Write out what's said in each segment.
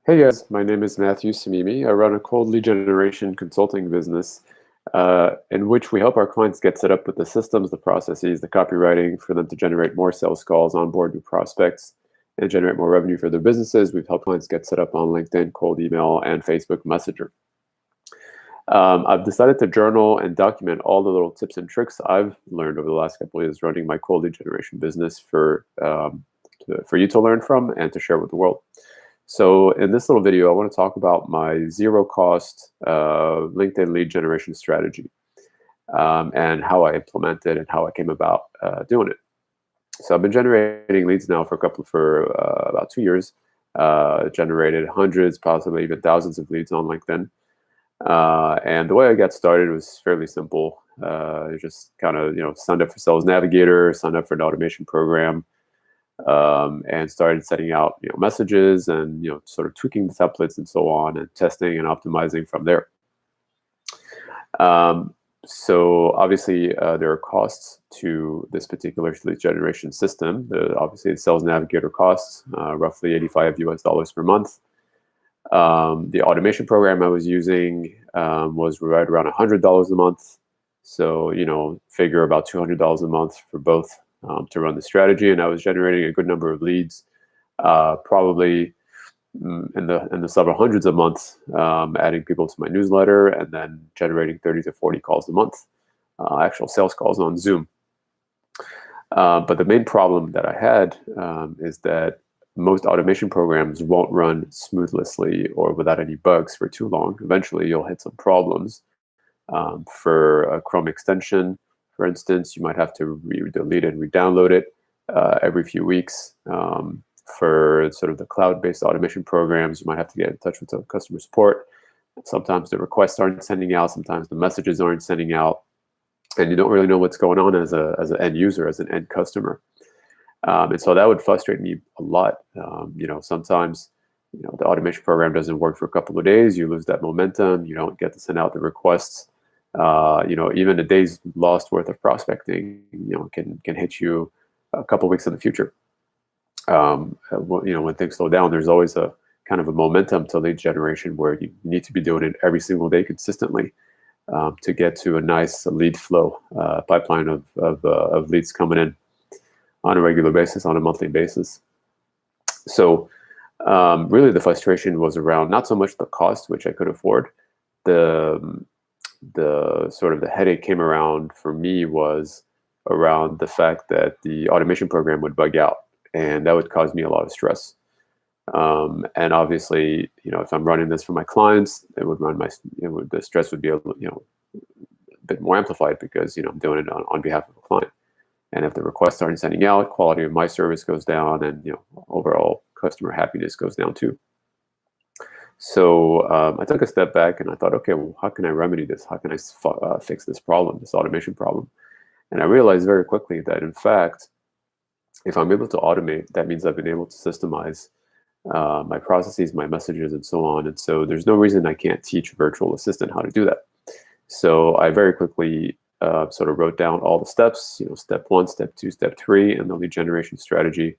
Hey guys, my name is Matthew Samimi. I run a cold lead generation consulting business in which we help our clients get set up with the systems, the processes, the copywriting for them to generate more sales calls, onboard new prospects, and generate more revenue for their businesses. We've helped clients get set up on LinkedIn, cold email, and Facebook Messenger. I've decided to journal and document all the little tips and tricks I've learned over the last couple of years running my cold lead generation business for you to learn from and to share with the world. So in this little video, I want to talk about my zero cost LinkedIn lead generation strategy and how I implemented and how I came about doing it. So I've been generating leads now for about 2 years, generated hundreds, possibly even thousands of leads on LinkedIn. And the way I got started was fairly simple. Just kind of, signed up for Sales Navigator, signed up for an automation program, and started setting out, messages and, sort of tweaking the templates and so on and testing and optimizing from there. So obviously there are costs to this particular lead generation system. Obviously the Sales Navigator costs roughly $85 per month. The automation program I was using was right around $100 a month. So, figure about $200 a month for both to run the strategy. And I was generating a good number of leads, probably in the several hundreds a month, adding people to my newsletter and then generating 30 to 40 calls a month, actual sales calls on Zoom. But the main problem that I had is that most automation programs won't run smoothly or without any bugs for too long. Eventually, you'll hit some problems. For a Chrome extension, for instance, you might have to delete and re-download it every few weeks. For sort of the cloud-based automation programs, you might have to get in touch with customer support. Sometimes the requests aren't sending out, sometimes the messages aren't sending out, and you don't really know what's going on as an end user, as an end customer. And so that would frustrate me a lot. Sometimes, the automation program doesn't work for a couple of days. You lose that momentum. You don't get to send out the requests. Even a day's lost worth of prospecting, can hit you a couple of weeks in the future. When things slow down, there's always a kind of a momentum to lead generation where you need to be doing it every single day consistently to get to a nice lead flow pipeline of leads coming in on a regular basis, on a monthly basis. So really the frustration was around not so much the cost, which I could afford. The sort of the headache came around for me was around the fact that the automation program would bug out, and that would cause me a lot of stress. And obviously, if I'm running this for my clients, the stress would be a bit more amplified because I'm doing it on behalf of a client. And if the requests aren't sending out, quality of my service goes down, and overall customer happiness goes down too. So I took a step back and I thought, okay, well, how can I remedy this? How can I fix this problem, this automation problem? And I realized very quickly that, in fact, if I'm able to automate, that means I've been able to systemize my processes, my messages, and so on. And so there's no reason I can't teach a virtual assistant how to do that. So I very quickly sort of wrote down all the steps, step 1, step 2, step 3, and the lead generation strategy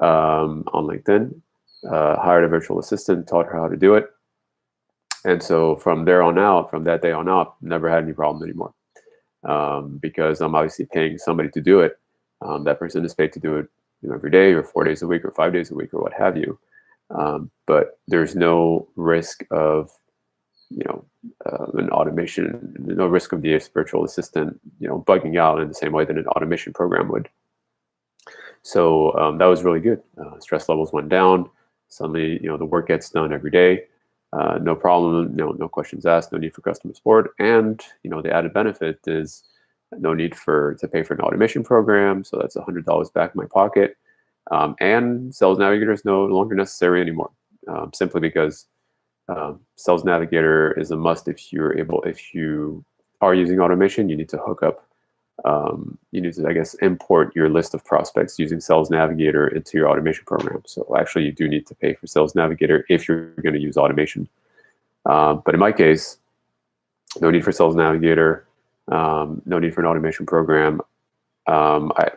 on LinkedIn. Hired a virtual assistant, taught her how to do it. And so from that day on out, never had any problem anymore. Because I'm obviously paying somebody to do it. That person is paid to do it every day or 4 days a week or 5 days a week or what have you. But there's no risk of an automation, no risk of the virtual assistant bugging out in the same way that an automation program would. So that was really good. Stress levels went down. Suddenly, the work gets done every day. No problem, no questions asked, no need for customer support. And, the added benefit is no need to pay for an automation program. So that's $100 back in my pocket. And Sales Navigator is no longer necessary anymore, simply because Sales Navigator is a must if you are using automation. You need to hook up, you need to, I guess, import your list of prospects using Sales Navigator into your automation program. So actually you do need to pay for Sales Navigator if you're going to use automation. But in my case, no need for Sales Navigator, no need for an automation program. I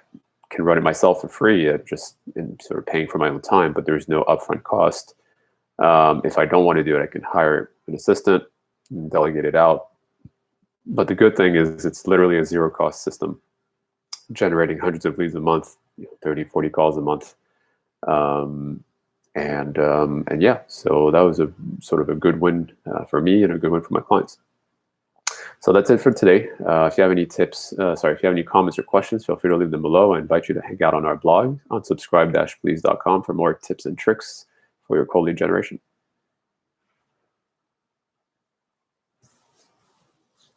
can run it myself for free, just in sort of paying for my own time, but there's no upfront cost If I don't want to do it, I can hire an assistant and delegate it out. But the good thing is it's literally a zero cost system, generating hundreds of leads a month, 30, 40 calls a month. And yeah, so that was a sort of a good win for me and a good win for my clients. So that's it for today. If you have any tips, if you have any comments or questions, feel free to leave them below. I invite you to hang out on our blog on subscribe-please.com for more tips and tricks for your cold lead generation.